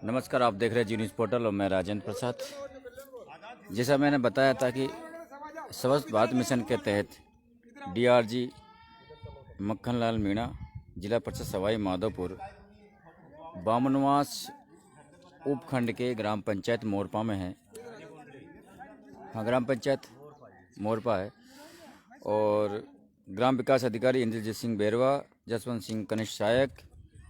नमस्कार, आप देख रहे हैं जी न्यूज़ पोर्टल और मैं राजेंद्र प्रसाद। जैसा मैंने बताया था कि स्वच्छ भारत मिशन के तहत डीआरजी मक्खनलाल मीणा, जिला परिषद सवाई माधोपुर, बामनवास उपखंड के ग्राम पंचायत मोरपा में है। हाँ, ग्राम पंचायत मोरपा है। और ग्राम विकास अधिकारी इंद्रजीत सिंह बेरवा, जसवंत सिंह कनिष्ठ सहायक,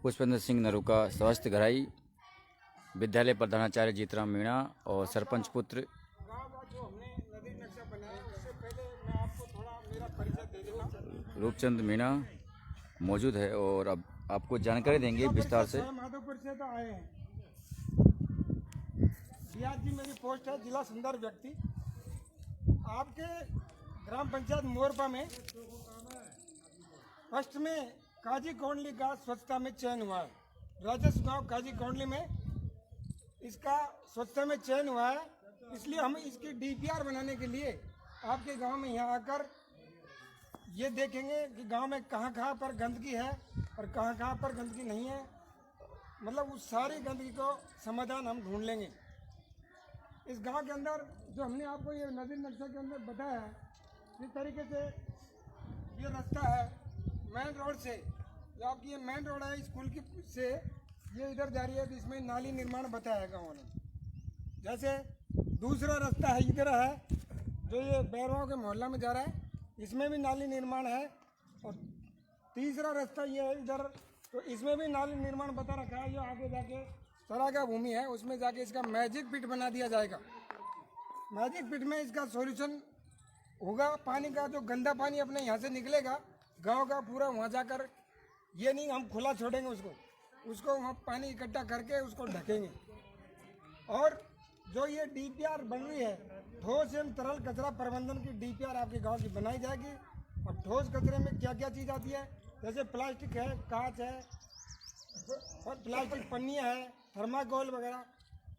पुष्पेंद्र सिंह नरुका स्वास्थ्य घराई, विद्यालय प्रधानाचार्य जीतराम मीणा और सरपंच पुत्र रूपचंद मीणा मौजूद है। और अब आपको जानकारी देंगे विस्तार से। माधोपुर से तो आए हैं। जी मेरी पोस्ट है जिला संदर्भ व्यक्ति। आपके ग्राम पंचायत मोरपा में फर्स्ट में काजी कोंडली का स्वच्छता में चयन हुआ है। राजस्व गांव काजी कोंडली में इसका स्वच्छता में चयन हुआ है। इसलिए हम इसकी डीपीआर बनाने के लिए आपके गांव में यहाँ आकर ये देखेंगे कि गांव में कहाँ कहाँ पर गंदगी है और कहाँ कहाँ पर गंदगी नहीं है। मतलब उस सारी गंदगी को समाधान हम ढूंढ लेंगे। इस गांव के अंदर जो हमने आपको ये नदी नक्शा के अंदर बताया है, इस तरीके से ये रास्ता है मेन रोड से। जो आपकी ये मेन रोड है स्कूल की से ये इधर जा रही है, तो इसमें नाली निर्माण बताया है गाँव ने। जैसे दूसरा रास्ता है इधर है जो ये बैरवाओं के मोहल्ला में जा रहा है, इसमें भी नाली निर्माण है। और तीसरा रास्ता ये है इधर, तो इसमें भी नाली निर्माण बता रखा है। ये आगे जाके सरागा भूमि है, उसमें जाके इसका मैजिक पिट बना दिया जाएगा। मैजिक पिट में इसका सॉल्यूशन होगा। पानी का जो गंदा पानी अपने यहाँ से निकलेगा गांव का पूरा वहाँ जाकर, ये नहीं हम खुला छोड़ेंगे उसको वहाँ पानी इकट्ठा करके उसको ढकेंगे। और जो ये डीपीआर बन रही है, ठोस एवं तरल कचरा प्रबंधन की डीपीआर आपके गांव की बनाई जाएगी। और ठोस कचरे में क्या क्या चीज़ आती है, जैसे प्लास्टिक है, कांच है और प्लास्टिक पन्नियाँ है, थर्माकोल वगैरह,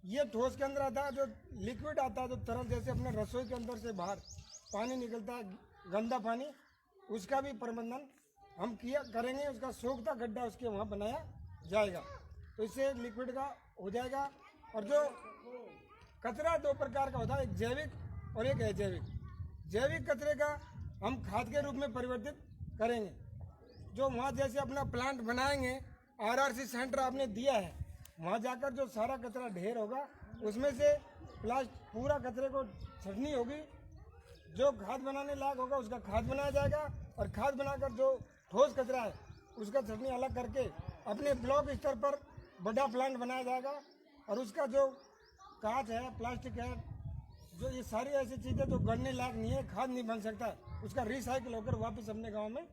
ये ठोस के अंदर आता है। जो लिक्विड आता है, जो तरल, जैसे अपने रसोई के अंदर से बाहर पानी निकलता है गंदा पानी, उसका भी प्रबंधन हम करेंगे। उसका सोखता गड्ढा उसके वहाँ बनाया जाएगा, तो इससे लिक्विड का हो जाएगा। और जो कचरा दो प्रकार का होता है, एक जैविक और एक अजैविक। जैविक कचरे का हम खाद के रूप में परिवर्तित करेंगे। जो वहाँ जैसे अपना प्लांट बनाएंगे, आरआरसी सेंटर आपने दिया है, वहाँ जाकर जो सारा कचरा ढेर होगा उसमें से पूरा कचरे को छटनी होगी। जो खाद बनाने लायक होगा उसका खाद बनाया जाएगा। और खाद बनाकर जो ठोस कचरा है उसका छटनी अलग करके अपने ब्लॉक स्तर पर बड़ा प्लांट बनाया जाएगा। और उसका जो कांच है, प्लास्टिक है, जो ये सारी ऐसी चीज़ें जो गलने लायक नहीं है, खाद नहीं बन सकता, उसका रिसाइकिल होकर वापस अपने गांव में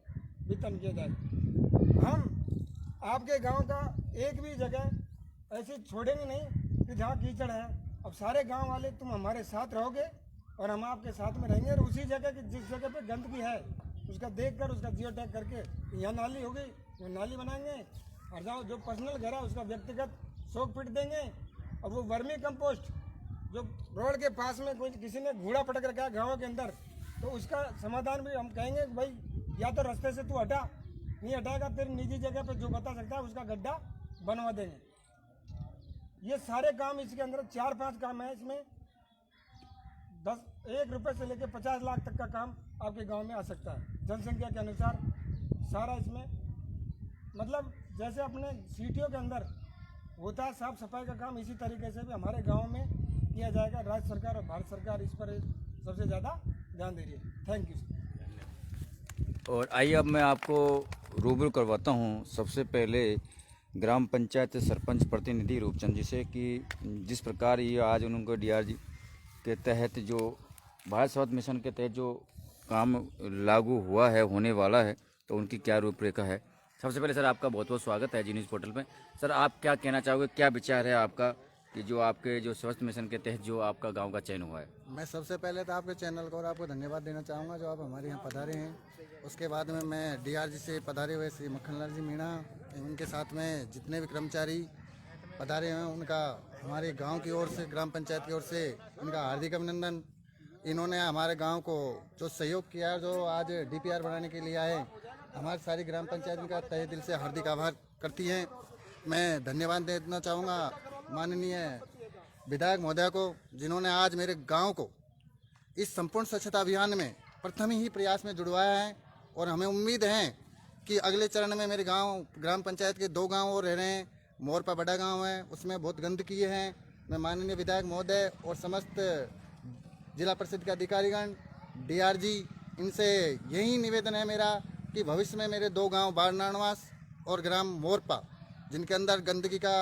वितरण किया जाएगा। हम आपके गांव का एक भी जगह ऐसी छोड़ेंगे नहीं कि जहाँ कीचड़ है। अब सारे गांव वाले तुम हमारे साथ रहोगे और हम आपके साथ में रहेंगे। और उसी जगह की जिस जगह पे गंदगी है उसका देखकर उसका जियो टैग करके यहाँ नाली हो गई, वो नाली बनाएंगे। और जहाँ जो पर्सनल घर है उसका व्यक्तिगत सोख पिट देंगे। और वो वर्मी कंपोस्ट जो रोड के पास में कोई किसी ने कूड़ा पटक रखा है गाँव के अंदर, तो उसका समाधान भी हम कहेंगे कि भाई या तो रास्ते से तू हटा, नहीं हटाएगा तेरी निजी जगह पे जो बता सकता है उसका गड्ढा बनवा देंगे। ये सारे काम इसके अंदर 4-5 काम है। इसमें 1 रुपये से लेकर 50 लाख तक का काम आपके गांव में आ सकता है, जनसंख्या के अनुसार सारा। इसमें मतलब जैसे अपने सिटियों के अंदर होता है साफ सफाई का काम, इसी तरीके से भी हमारे गांव में किया जाएगा। राज्य सरकार और भारत सरकार इस पर सबसे ज़्यादा ध्यान दे रही है। Thank you. और आइए अब मैं आपको रूबरू करवाता हूँ सबसे पहले ग्राम पंचायत सरपंच प्रतिनिधि रूपचंद जी से कि जिस प्रकार ये आज उनको डीआरजी के तहत जो भारत स्वच्छ मिशन के तहत जो काम लागू हुआ है, होने वाला है, तो उनकी क्या रूपरेखा है। सबसे पहले सर आपका बहुत बहुत स्वागत है जी न्यूज़ पोर्टल में। सर आप क्या कहना चाहोगे, क्या विचार है आपका कि जो आपके जो स्वच्छ मिशन के तहत जो आपका गांव का चयन हुआ है। मैं सबसे पहले तो आपके चैनल को और आपको धन्यवाद देना चाहूँगा जो आप हमारे यहाँ पधारे हैं। उसके बाद में मैं डीआरजी से पधारे हुए श्री मक्खनलाल जी मीणा, उनके साथ में जितने भी कर्मचारी पधारे हैं उनका हमारे गांव की ओर से, ग्राम पंचायत की ओर से उनका हार्दिक अभिनंदन। इन्होंने हमारे गांव को जो सहयोग किया, जो आज डीपीआर बनाने के लिए आए, हमारी सारी ग्राम पंचायत इनका तहे दिल से हार्दिक आभार करती हैं। मैं धन्यवाद देना चाहूँगा माननीय विधायक महोदय को, जिन्होंने आज मेरे गांव को इस संपूर्ण स्वच्छता अभियान में प्रथम ही प्रयास में जुड़वाया है। और हमें उम्मीद है कि अगले चरण में मेरे गांव ग्राम पंचायत के 2 गांव और रह रहे हैं। मोरपा बड़ा गांव है, उसमें बहुत गंदगी है। मैं माननीय विधायक महोदय और समस्त जिला परिषद के अधिकारीगण, डीआरजी, इनसे यही निवेदन है मेरा कि भविष्य में मेरे 2 गांव बारनानवास और ग्राम मोरपा, जिनके अंदर गंदगी का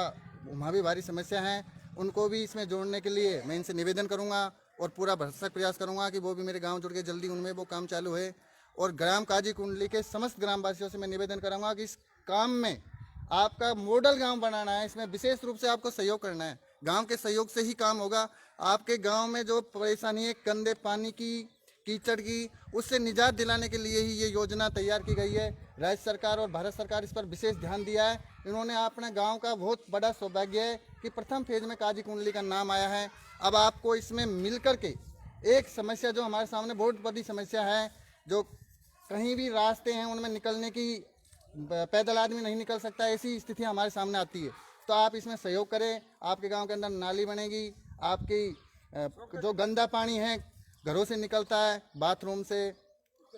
वहाँ भी भारी समस्या है, उनको भी इसमें जोड़ने के लिए मैं इनसे निवेदन करूंगा और पूरा भरसक प्रयास करूंगा कि वो भी मेरे गांव जुड़ के जल्दी उनमें वो काम चालू है। और ग्राम काजी कुंडली के समस्त ग्रामवासियों से मैं निवेदन करूंगा कि इस काम में आपका मॉडल गांव बनाना है, इसमें विशेष रूप से आपको सहयोग करना है। गांव के सहयोग से ही काम होगा। आपके गांव में जो परेशानी है गंदे पानी की, कीचड़ की, उससे निजात दिलाने के लिए ही ये योजना तैयार की गई है। राज्य सरकार और भारत सरकार इस पर विशेष ध्यान दिया है। इन्होंने अपने गांव का बहुत बड़ा सौभाग्य है कि प्रथम फेज में काजी कुंडली का नाम आया है। अब आपको इसमें मिल करके एक समस्या जो हमारे सामने बहुत बड़ी समस्या है, जो कहीं भी रास्ते हैं उनमें निकलने की पैदल आदमी नहीं निकल सकता, ऐसी स्थिति हमारे सामने आती है। तो आप इसमें सहयोग करें। आपके गांव के अंदर नाली बनेगी, आपकी जो गंदा पानी है घरों से निकलता है, बाथरूम से,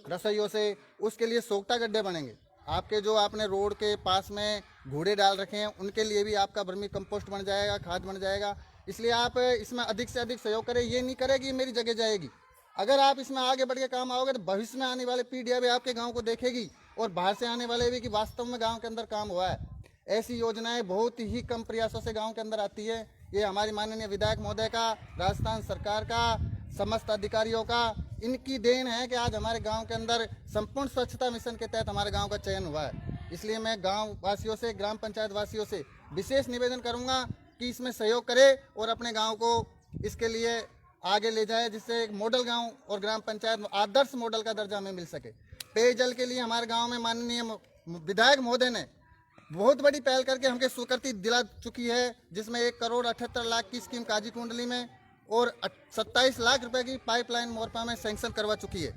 रसोइयों से, उसके लिए सोख्ता गड्ढे बनेंगे। आपके जो आपने रोड के पास में घूड़े डाल रखे हैं उनके लिए भी आपका वर्मी कंपोस्ट बन जाएगा, खाद बन जाएगा। इसलिए आप इसमें अधिक से अधिक सहयोग करें। ये नहीं करें कि मेरी जगह जाएगी। अगर आप इसमें आगे बढ़ के काम आओगे तो भविष्य में आने वाले पीढ़ियाँ भी आपके गाँव को देखेगी और बाहर से आने वाले भी कि वास्तव में गाँव के अंदर काम हुआ है। ऐसी योजनाएं बहुत ही कम प्रयासों से गाँव के अंदर आती है। ये हमारी माननीय विधायक महोदय का, राजस्थान सरकार का, समस्त अधिकारियों का, इनकी देन है कि आज हमारे गांव के अंदर संपूर्ण स्वच्छता मिशन के तहत हमारे गांव का चयन हुआ है। इसलिए मैं गांव वासियों से, ग्राम पंचायत वासियों से विशेष निवेदन करूंगा कि इसमें सहयोग करें और अपने गांव को इसके लिए आगे ले जाए, जिससे एक मॉडल गांव और ग्राम पंचायत आदर्श मॉडल का दर्जा हमें मिल सके। पेयजल के लिए हमारे गाँव में माननीय विधायक महोदय ने बहुत बड़ी पहल करके हमके स्वीकृति दिला चुकी है, जिसमें 1,78,00,000 की स्कीम काजी कुंडली में और 27 लाख रुपए की पाइपलाइन मोरपा में सैंक्शन करवा चुकी है।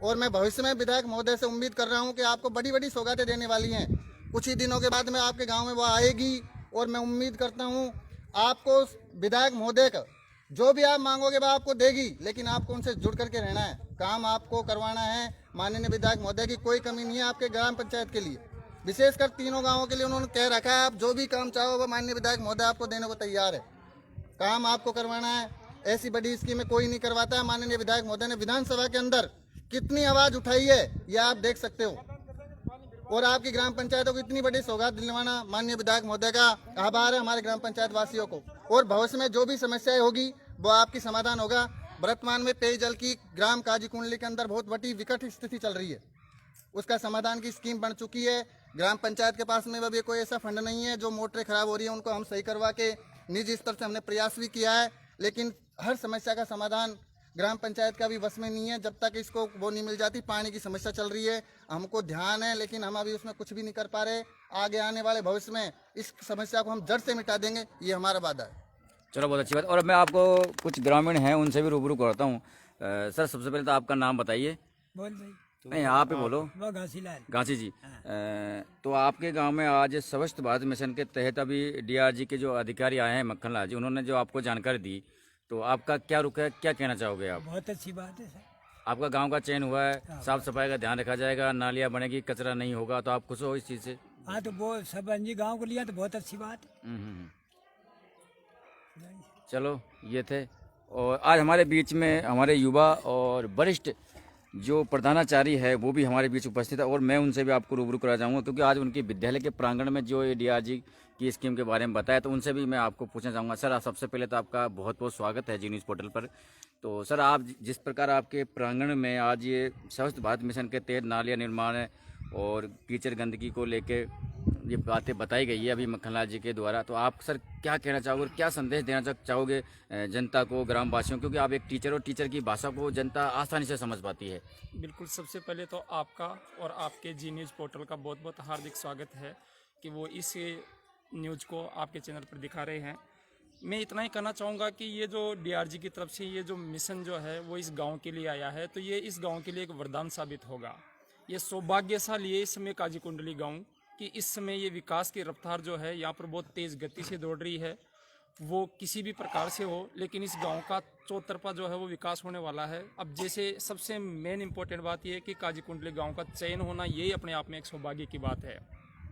और मैं भविष्य में विधायक महोदय से उम्मीद कर रहा हूं कि आपको बड़ी बड़ी सौगातें देने वाली हैं। कुछ ही दिनों के बाद में आपके गांव में वो आएगी और मैं उम्मीद करता हूं आपको विधायक महोदय का जो भी आप मांगोगे वह आपको देगी, लेकिन आपको उनसे जुड़ करके रहना है, काम आपको करवाना है। माननीय विधायक महोदय की कोई कमी नहीं है आपके ग्राम पंचायत के लिए, विशेषकर 3 गाँवों के लिए उन्होंने कह रखा है आप जो भी काम चाहो वह माननीय विधायक महोदय आपको देने को तैयार है। काम आपको करवाना है। ऐसी बड़ी स्कीमें कोई नहीं करवाता है। माननीय विधायक महोदय ने विधानसभा के अंदर कितनी आवाज उठाई है ये आप देख सकते हो। और आपकी ग्राम पंचायतों को इतनी बड़ी सौगात दिलवाना माननीय विधायक महोदय का आभार है हमारे ग्राम पंचायत वासियों को। और भविष्य में जो भी समस्याएं होगी वो आपकी समाधान होगा। वर्तमान में पेयजल की ग्राम काजी कुंडली के अंदर बहुत बड़ी विकट स्थिति चल रही है, उसका समाधान की स्कीम बन चुकी है। ग्राम पंचायत के पास में अभी कोई ऐसा फंड नहीं है। जो मोटरें खराब हो रही है उनको हम सही करवा के निजी स्तर से हमने प्रयास भी किया है, लेकिन हर समस्या का समाधान ग्राम पंचायत का भी बस में नहीं है। जब तक इसको वो नहीं मिल जाती, पानी की समस्या चल रही है, हमको ध्यान है, लेकिन हम अभी उसमें कुछ भी नहीं कर पा रहे। आगे आने वाले भविष्य में इस समस्या को हम जड़ से मिटा देंगे, ये हमारा वादा है। चलो, बहुत अच्छी बात। और मैं आपको कुछ ग्रामीण हैं उनसे भी रूबरू करता हूँ। सर, सबसे पहले तो आपका नाम बताइए। बोल भाई। नहीं, आप ही बोलो। वो घासीलाल। घासी जी, तो आपके गांव में आज स्वच्छ भारत मिशन के तहत अभी डीआरजी के जो अधिकारी आए हैं मक्खनलाल जी, उन्होंने जो आपको जानकारी दी, तो आपका क्या रुख है, क्या कहना चाहोगे आप? बहुत अच्छी बात है सर। आपका गांव का चयन हुआ है, साफ सफाई का ध्यान रखा जाएगा, नालियाँ बनेगी, कचरा नहीं होगा, तो आप खुश हो इस चीज़ से? हाँ, तो वो सब अंजी गाँव को लिया तो बहुत अच्छी बात है। चलो, ये थे। और आज हमारे बीच में हमारे युवा और वरिष्ठ जो प्रधानाचार्य है वो भी हमारे बीच उपस्थित है, और मैं उनसे भी आपको रूबरू करा जाऊंगा, क्योंकि आज उनके विद्यालय के प्रांगण में जो डीआरजी की स्कीम के बारे में बताया, तो उनसे भी मैं आपको पूछना चाहूँगा। सर, सबसे पहले तो आपका बहुत बहुत स्वागत है जी न्यूज़ पोर्टल पर। तो सर, आप जिस प्रकार आपके प्रांगण में आज ये स्वच्छ भारत मिशन के तहत नालियाँ निर्माण है और कीचड़ गंदगी को लेके ये बातें बताई गई है अभी मक्खनलाल जी के द्वारा, तो आप सर क्या कहना चाहोगे और क्या संदेश देना चाहोगे जनता को, ग्रामवासियों, क्योंकि आप एक टीचर और टीचर की भाषा को जनता आसानी से समझ पाती है? बिल्कुल, सबसे पहले तो आपका और आपके जी न्यूज़ पोर्टल का बहुत बहुत हार्दिक स्वागत है कि वो इस न्यूज़ को आपके चैनल पर दिखा रहे हैं। मैं इतना ही कहना चाहूँगा कि ये जो डीआरजी की तरफ से ये जो मिशन जो है वो इस गाँव के लिए आया है, तो ये इस गाँव के लिए एक वरदान साबित होगा। ये सौभाग्यशाली है इस समय काजी कुंडली गाँव कि इस समय ये विकास की रफ्तार जो है यहाँ पर बहुत तेज़ गति से दौड़ रही है, वो किसी भी प्रकार से हो, लेकिन इस गांव का चौतरफा जो है वो विकास होने वाला है। अब जैसे सबसे मेन इंपॉर्टेंट बात यह है कि काजी कुंडली गांव का चयन होना, यही अपने आप में एक सौभाग्य की बात है।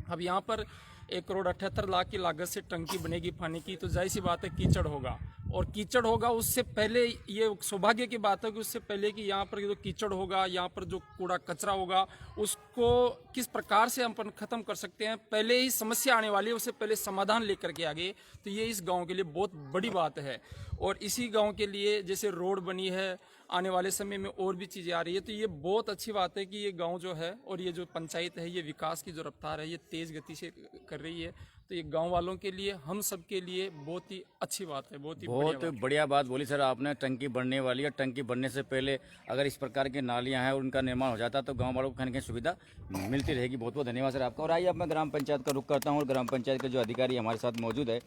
अब यहाँ पर 1,78,00,000 की लागत से टंकी बनेगी पानी की, तो जाहिर सी बात है कीचड़ होगा, और कीचड़ होगा उससे पहले, ये सौभाग्य की बात है कि उससे पहले कि यहाँ पर जो कीचड़ होगा, यहाँ पर जो कूड़ा कचरा होगा, उसको किस प्रकार से हम ख़त्म कर सकते हैं, पहले ही समस्या आने वाली है उससे पहले समाधान लेकर के आगे, तो ये इस गांव के लिए बहुत बड़ी बात है। और इसी गांव के लिए जैसे रोड बनी है, आने वाले समय में और भी चीज़ें आ रही है, तो ये बहुत अच्छी बात है कि ये गांव जो है और ये जो पंचायत है, ये विकास की जो रफ्तार है ये तेज़ गति से कर रही है। तो ये गांव वालों के लिए, हम सब के लिए बहुत ही अच्छी बात है, बहुत ही बढ़िया बात बोली सर आपने। टंकी बनने वाली है, टंकी बनने से पहले अगर इस प्रकार की नालियां हैं और उनका निर्माण हो जाता तो गांव वालों को कहीं ना कहीं सुविधा मिलती रहेगी। बहुत बहुत धन्यवाद सर आपका। और आइए अब मैं ग्राम पंचायत का रुख करता हूँ और ग्राम पंचायत के जो अधिकारी हमारे साथ मौजूद है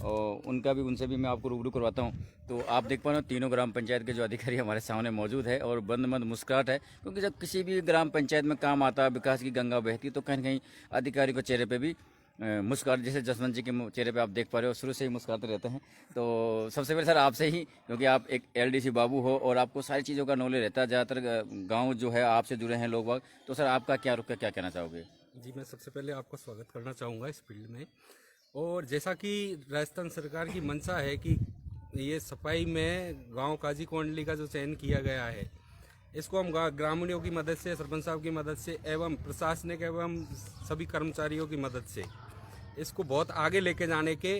और उनसे भी मैं आपको रूबरू करवाता हूँ। तो आप देख पा रहे हो तीनों ग्राम पंचायत के जो अधिकारी हमारे सामने मौजूद है और बंद मुस्कुराहट है, क्योंकि जब किसी भी ग्राम पंचायत में काम आता है, विकास की गंगा बहती, तो कहीं ना कहीं अधिकारी के चेहरे पे भी मुस्कुराहट, जैसे जसवंत जी के चेहरे पे आप देख पा रहे हो, शुरू से ही मुस्कुराते रहते हैं। तो सबसे पहले सर आपसे ही, क्योंकि आप एक एलडीसी बाबू हो और आपको सारी चीज़ों का नॉलेज रहता है, ज़्यादातर गांव जो है आपसे जुड़े हैं लोग बाग, तो सर आपका क्या रुख है, क्या कहना चाहोगे? जी, मैं सबसे पहले आपका स्वागत करना चाहूँगा इस फील्ड में। और जैसा कि राजस्थान सरकार की मंशा है कि ये सफाई में गांव काजी कोंडली का जो चयन किया गया है, इसको हम ग्रामीणों की मदद से, सरपंच साहब की मदद से एवं प्रशासनिक एवं सभी कर्मचारियों की मदद से इसको बहुत आगे लेके जाने के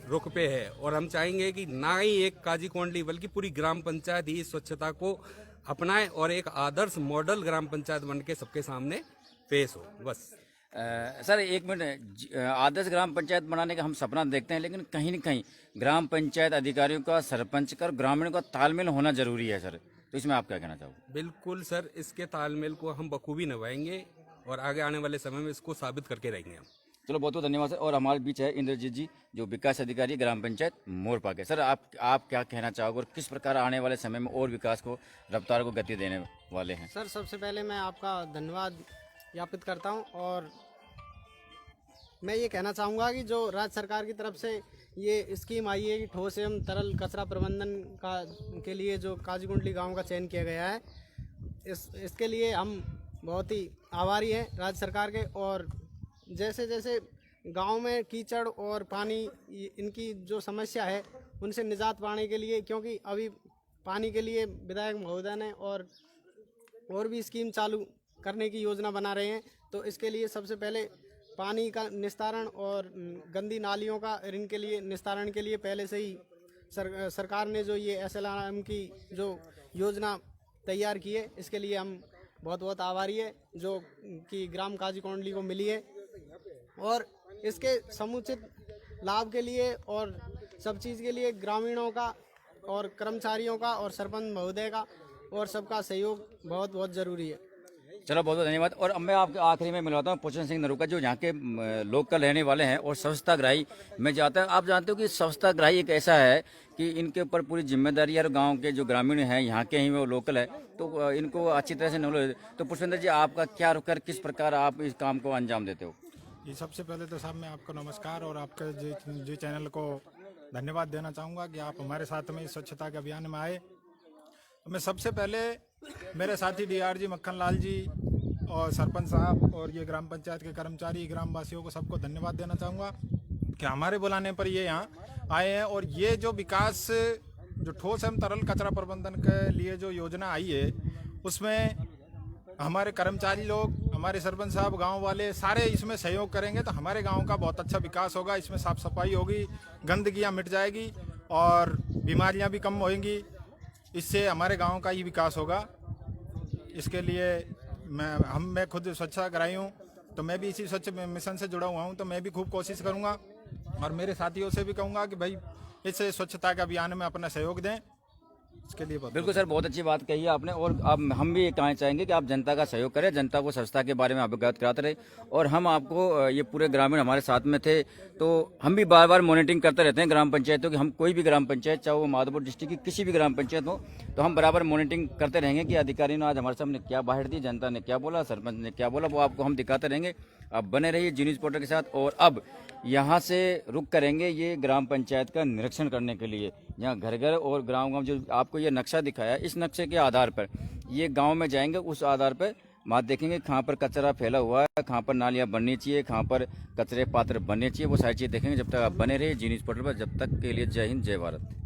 रुख पे है। और हम चाहेंगे कि ना ही एक काजी कोंडली बल्कि पूरी ग्राम पंचायत ही स्वच्छता को अपनाए और एक आदर्श मॉडल ग्राम पंचायत बन के सबके सामने पेश हो। बस सर एक मिनट, आदर्श ग्राम पंचायत बनाने का हम सपना देखते हैं, लेकिन कहीं न कहीं ग्राम पंचायत अधिकारियों का, सरपंच का और ग्रामीणों का तालमेल होना जरूरी है सर, तो इसमें आप क्या कहना चाहोगे? बिल्कुल सर, इसके तालमेल को हम बखूबी निभाएंगे और आगे आने वाले समय में इसको साबित करके रहेंगे हम। चलो बहुत बहुत धन्यवाद सर। और हमारे बीच है इंद्रजीत जी, जो विकास अधिकारी ग्राम पंचायत मोरपा के। सर आप क्या कहना चाहोगे और किस प्रकार आने वाले समय में और विकास को, रफ्तार को गति देने वाले हैं? सर सबसे पहले मैं आपका धन्यवाद ज्ञापित करता हूं और मैं ये कहना चाहूँगा कि जो राज्य सरकार की तरफ से ये स्कीम आई है कि ठोस एवं तरल कचरा प्रबंधन के लिए जो काजी कुंडली गाँव का चयन किया गया है, इसके लिए हम बहुत ही आभारी हैं राज्य सरकार के। और जैसे जैसे गांव में कीचड़ और पानी, इनकी जो समस्या है उनसे निजात पाने के लिए, क्योंकि अभी पानी के लिए विधायक महोदय ने और भी स्कीम चालू करने की योजना बना रहे हैं, तो इसके लिए सबसे पहले पानी का निस्तारण और गंदी नालियों का इनके लिए निस्तारण के लिए पहले से ही सरकार ने जो ये SLRM की जो योजना तैयार की है, इसके लिए हम बहुत बहुत आभारी है जो कि ग्राम काजी कोंडली को मिली है। और इसके समुचित लाभ के लिए और सब चीज़ के लिए ग्रामीणों का और कर्मचारियों का और सरपंच महोदय का और सबका सहयोग बहुत बहुत ज़रूरी है। चलो बहुत बहुत धन्यवाद। और अब मैं आपके आखिरी में मिलवाता हूँ पुष्पन सिंह नरूका, जो यहाँ के लोकल रहने वाले हैं और स्वच्छताग्राही में जाता है। आप जानते हो कि स्वच्छताग्राही एक ऐसा है कि इनके ऊपर पूरी जिम्मेदारी है और गांव के जो ग्रामीण हैं यहाँ के ही वो लोकल है, तो इनको अच्छी तरह से नॉलेज। तो पुष्पेंद्र जी आपका क्या रुख है, किस प्रकार आप इस काम को अंजाम देते हो? ये सबसे पहले तो साहब मैं आपका नमस्कार और आपके जो चैनल को धन्यवाद देना चाहूँगा कि आप हमारे साथ में इस स्वच्छता के अभियान में आए। मैं सबसे पहले मेरे साथी DRG मक्खन लाल जी और सरपंच साहब और ये ग्राम पंचायत के कर्मचारी, ग्रामवासियों को सबको धन्यवाद देना चाहूँगा कि हमारे बुलाने पर ये यहाँ आए हैं। और ये जो विकास, जो ठोस एवं तरल कचरा प्रबंधन के लिए जो योजना आई है, उसमें हमारे कर्मचारी लोग, हमारे सरपंच साहब, गांव वाले सारे इसमें सहयोग करेंगे तो हमारे गांव का बहुत अच्छा विकास होगा। इसमें साफ सफाई होगी, गंदगियां मिट जाएगी और बीमारियां भी कम होंगी। इससे हमारे गांव का ही विकास होगा। इसके लिए मैं खुद स्वच्छताग्राही हूँ, तो मैं भी इसी स्वच्छ मिशन से जुड़ा हुआ हूँ, तो मैं भी खूब कोशिश करूँगा और मेरे साथियों से भी कहूँगा कि भाई इस स्वच्छता के अभियान में अपना सहयोग दें। इसके लिए बिल्कुल सर, बहुत अच्छी बात कही है आपने। और अब हम भी कहना चाहेंगे कि आप जनता का सहयोग करें, जनता को स्वच्छता के बारे में अवगत कराते रहे। और हम आपको, ये पूरे ग्रामीण हमारे साथ में थे, तो हम भी बार बार मॉनिटरिंग करते रहते हैं ग्राम पंचायतों की। हम कोई भी ग्राम पंचायत, चाहे वो माधोपुर डिस्ट्रिक्ट की किसी भी ग्राम पंचायत हो, तो हम बराबर मॉनिटरिंग करते रहेंगे कि अधिकारी ने आज हमारे सामने क्या बाहर दी, जनता ने क्या बोला, सरपंच ने क्या बोला, वो आपको हम दिखाते रहेंगे। अब बने रहिए जी न्यूज़ पोर्टल के साथ। और अब यहाँ से रुक करेंगे ये ग्राम पंचायत का निरीक्षण करने के लिए, यहाँ घर घर और गांव जो आपको ये नक्शा दिखाया, इस नक्शे के आधार पर ये गांव में जाएंगे, उस आधार पर वहाँ देखेंगे कहाँ पर कचरा फैला हुआ है, कहाँ पर नालियाँ बननी चाहिए, कहाँ पर कचरे पात्र बनने चाहिए, वो सारी चीज़ देखेंगे। जब तक आप बने रहिए जी न्यूज़ पोर्टल पर, जब तक के लिए जय हिंद जय भारत।